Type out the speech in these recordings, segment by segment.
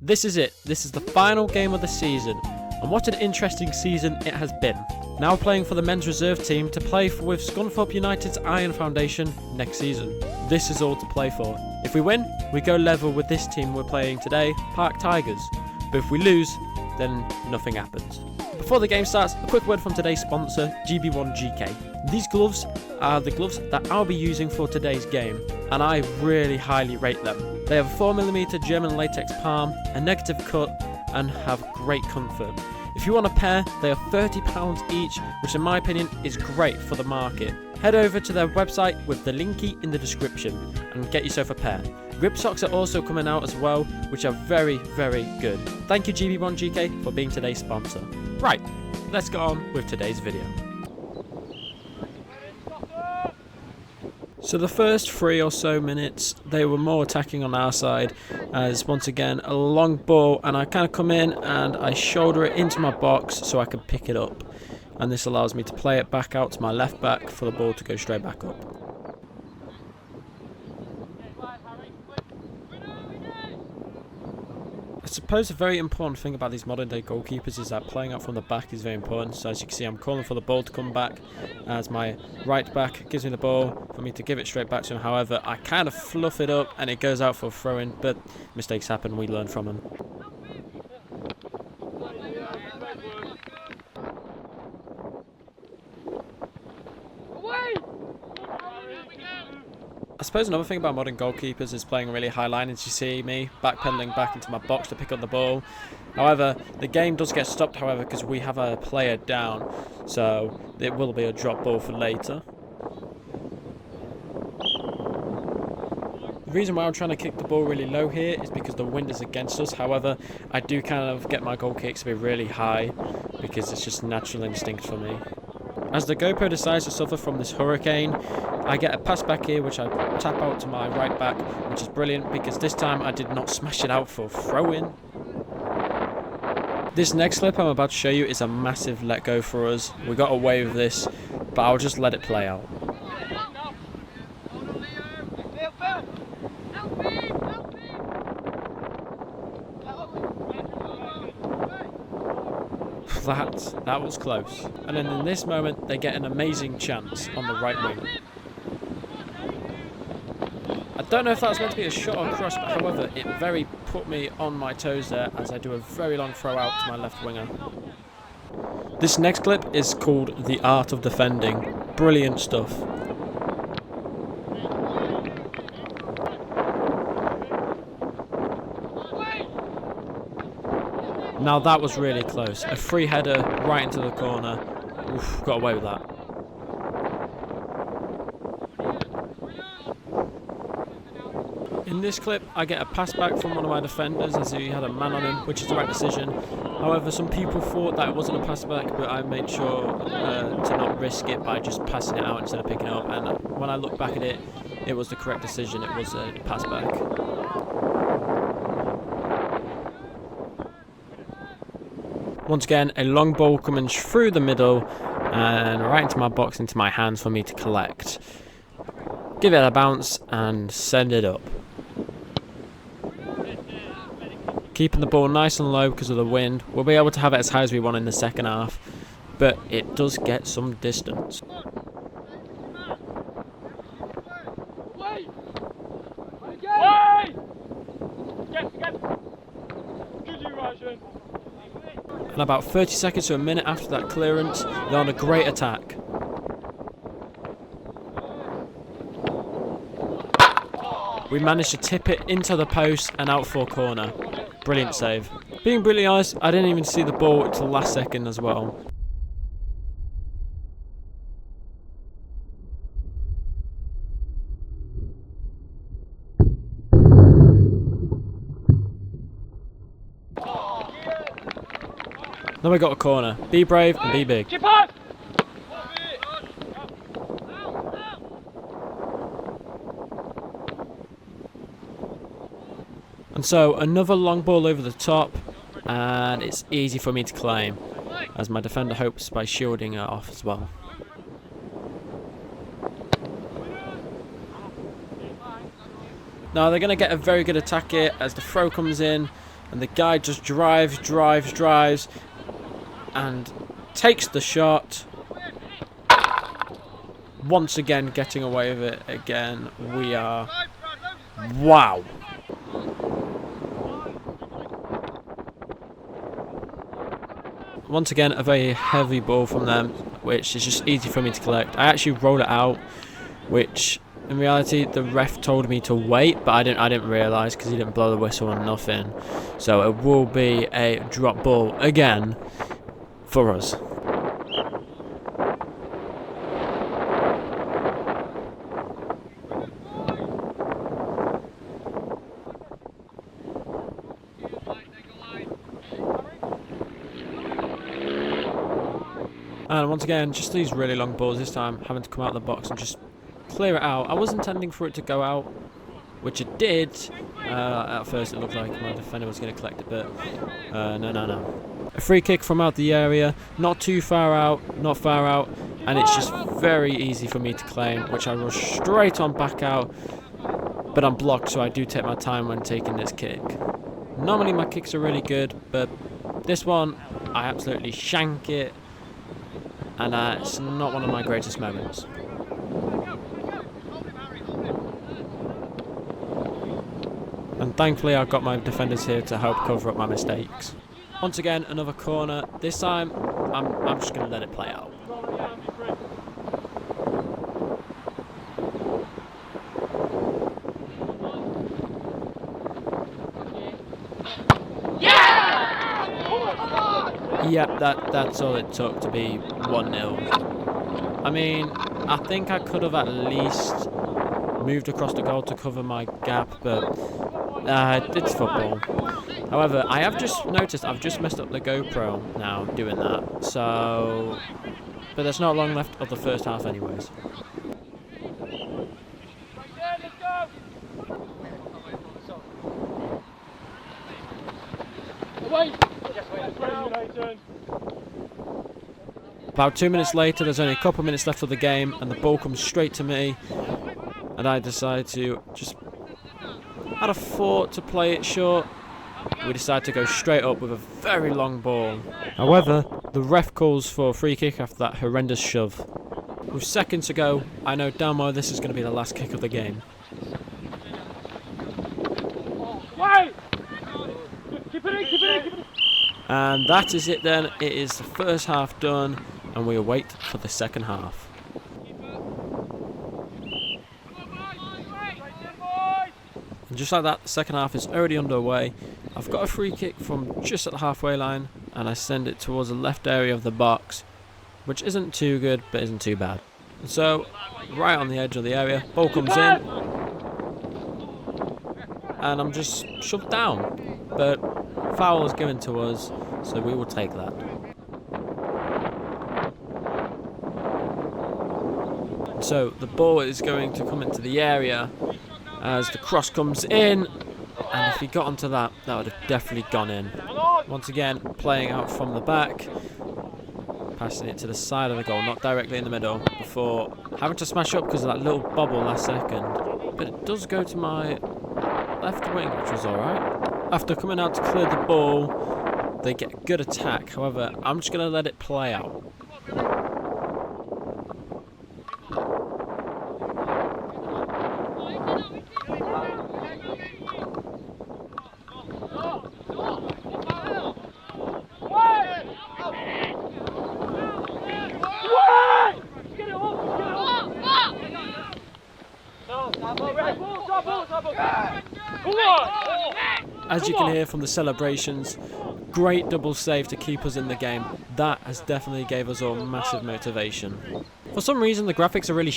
This is it. This is the final game of the season, and what an interesting season it has been. Now playing for the men's reserve team to play with Scunthorpe United's Iron Foundation next season. This is all to play for. If we win, we go level with this team we're playing today, Park Tigers. But if we lose, then nothing happens. Before the game starts, a quick word from today's sponsor, GB1GK. These gloves are the gloves that I'll be using for today's game, and I really highly rate them. They have a 4mm German latex palm, a negative cut, and have great comfort. If you want a pair, they are £30 each, which in my opinion is great for the market. Head over to their website with the linky in the description and get yourself a pair. Grip socks are also coming out as well, which are very, very good. Thank you GB1GK for being today's sponsor. Right, let's get on with today's video. So the first 3 or so minutes, they were more attacking on our side, as once again a long ball, and I kind of come in and I shoulder it into my box so I can pick it up, and this allows me to play it back out to my left back for the ball to go straight back up. I suppose a very important thing about these modern day goalkeepers is that playing out from the back is very important. So as you can see, I'm calling for the ball to come back as my right back gives me the ball for me to give it straight back to him. However, I kind of fluff it up and it goes out for a throw-in, but mistakes happen, we learn from them. I suppose another thing about modern goalkeepers is playing a really high line, as you see me backpedaling back into my box to pick up the ball. However, the game does get stopped, however, because we have a player down, so it will be a drop ball for later. The reason why I'm trying to kick the ball really low here is because the wind is against us. However, I do kind of get my goal kicks to be really high because it's just natural instinct for me. As the GoPro decides to suffer from this hurricane, I get a pass back here which I tap out to my right back, which is brilliant because this time I did not smash it out for a throw-in. This next clip I'm about to show you is a massive let go for us. We got away with this, but I'll just let it play out. That was close. And then in this moment they get an amazing chance on the right wing. I don't know if that was meant to be a shot or cross, but however it very put me on my toes there as I do a very long throw out to my left winger. This next clip is called The Art of Defending. Brilliant stuff. Now that was really close. A free header right into the corner. Oof, got away with that. In this clip, I get a pass back from one of my defenders as he had a man on him, which is the right decision. However, some people thought that it wasn't a pass back, but I made sure to not risk it by just passing it out instead of picking it up. And when I look back at it, it was the correct decision. It was a pass back. Once again, a long ball coming through the middle and right into my box, into my hands for me to collect. Give it a bounce and send it up. Keeping the ball nice and low because of the wind. We'll be able to have it as high as we want in the second half, but it does get some distance. And about 30 seconds to a minute after that clearance, they're on a great attack. We managed to tip it into the post and out for a corner. Brilliant save. Being brutally honest, I didn't even see the ball until the last second as well. Then we got a corner. Be brave and be big. And so another long ball over the top, and it's easy for me to claim, as my defender hopes by shielding it off as well. Now they're going to get a very good attack here as the throw comes in. And the guy just drives, and takes the shot. Once again, getting away with it again. We are... Wow. Once again, a very heavy ball from them, which is just easy for me to collect. I actually rolled it out, which in reality the ref told me to wait, but I didn't realise because he didn't blow the whistle or nothing. So it will be a drop ball again for us. And once again, just these really long balls, this time having to come out of the box and just clear it out. I was intending for it to go out, which it did. At first it looked like my defender was going to collect it, but no. A free kick from out the area, not too far out, not far out, and it's just very easy for me to claim, which I rush straight on back out, but I'm blocked, so I do take my time when taking this kick. Normally my kicks are really good, but this one, I absolutely shank it. And it's not one of my greatest moments. And thankfully I've got my defenders here to help cover up my mistakes. Once again, another corner. This time, I'm just going to let it play out. Yep, that's all it took to be 1-0. I mean, I think I could have at least moved across the goal to cover my gap, but it's football. However, I have just noticed I've just messed up the GoPro now doing that, so... But there's not long left of the first half anyways. About 2 minutes later, there's only a couple of minutes left of the game, and the ball comes straight to me, and I decide to just add a thought to play it short. We decide to go straight up with a very long ball. However, the ref calls for a free kick after that horrendous shove. With seconds to go, I know damn well this is going to be the last kick of the game. And that is it then. It is the first half done, and we await for the second half. And just like that, the second half is already underway. I've got a free kick from just at the halfway line, and I send it towards the left area of the box, which isn't too good, but isn't too bad. And so, right on the edge of the area, ball comes in, and I'm just shoved down. But foul is given to us, so we will take that. So the ball is going to come into the area as the cross comes in, and if he got onto that, that would have definitely gone in. Once again, playing out from the back, passing it to the side of the goal, not directly in the middle, before having to smash up because of that little bobble last second. But it does go to my left wing, which was alright. After coming out to clear the ball, they get a good attack. However, I'm just going to let it play out. As you can hear from the celebrations, great double save to keep us in the game. That has definitely gave us all massive motivation. For some reason the graphics are really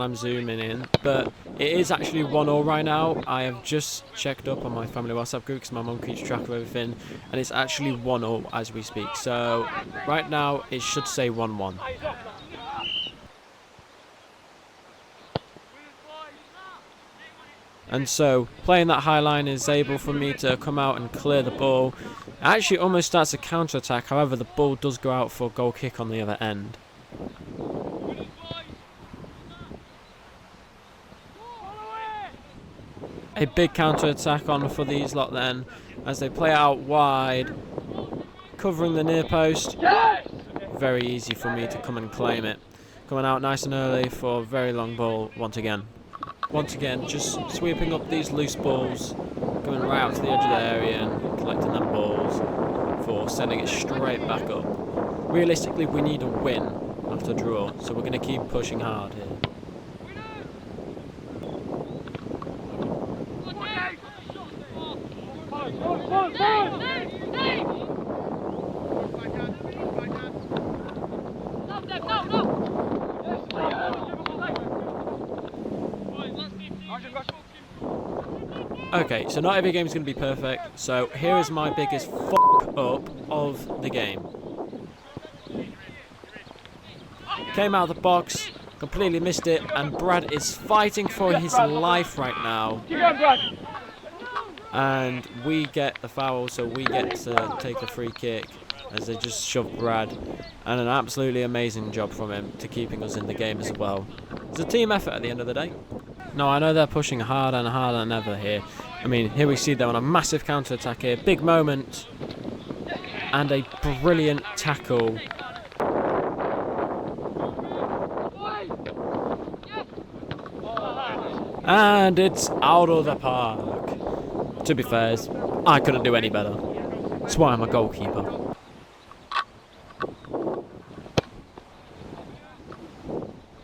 I'm zooming in, but it is actually 1-1 right now. I have just checked up on my family WhatsApp group because my mum keeps track of everything, and it's actually 1-0 as we speak. So right now it should say 1-1. And so, playing that high line is able for me to come out and clear the ball. It actually almost starts a counter-attack, however the ball does go out for a goal kick on the other end. A big counter-attack on for these lot then, as they play out wide, covering the near post. Very easy for me to come and claim it. Coming out nice and early for a very long ball once again. Once again, just sweeping up these loose balls, coming right out to the edge of the area and collecting them balls for sending it straight back up. Realistically, we need a win after draw, so we're going to keep pushing hard here. Okay, so not every game is going to be perfect, so here is my biggest fuck up of the game. Came out of the box, completely missed it, and Brad is fighting for his life right now. And we get the foul, so we get to take the free kick as they just shove Brad. And an absolutely amazing job from him to keeping us in the game as well. It's a team effort at the end of the day. No, I know they're pushing harder and harder than ever here. I mean, here we see them on a massive counter-attack here. Big moment. And a brilliant tackle. And it's out of the park. To be fair, I couldn't do any better. That's why I'm a goalkeeper.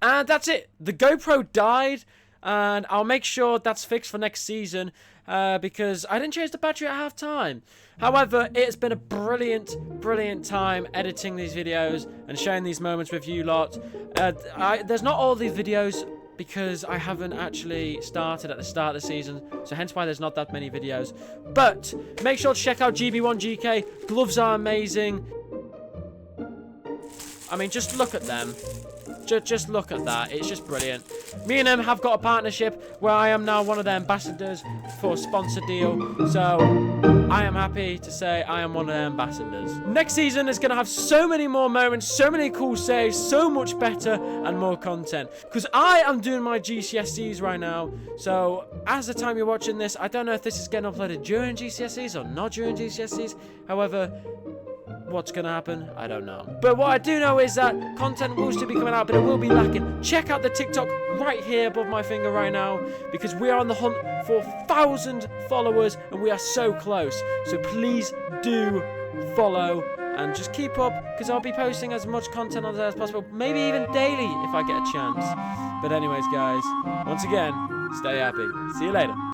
And that's it. The GoPro died. And I'll make sure that's fixed for next season because I didn't change the battery at half time. However, it's been a brilliant time editing these videos and sharing these moments with you lot. There's not all these videos because I haven't actually started at the start of the season, so hence why there's not that many videos. But make sure to check out GB1GK. Gloves are amazing. I mean, just look at them. Just look at that. It's just brilliant. Me and them have got a partnership where I am now one of their ambassadors for a sponsor deal. So I am happy to say I am one of their ambassadors. Next season is going to have so many more moments, so many cool saves, so much better and more content. Because I am doing my GCSEs right now. So as the time you're watching this, I don't know if this is getting uploaded during GCSEs or not during GCSEs. However, what's going to happen? I don't know. But what I do know is that content will still be coming out, but it will be lacking. Check out the TikTok right here above my finger right now, because we are on the hunt for 1,000 followers, and we are so close. So please do follow and just keep up, because I'll be posting as much content on there as possible, maybe even daily if I get a chance. But anyways, guys, once again, stay happy. See you later.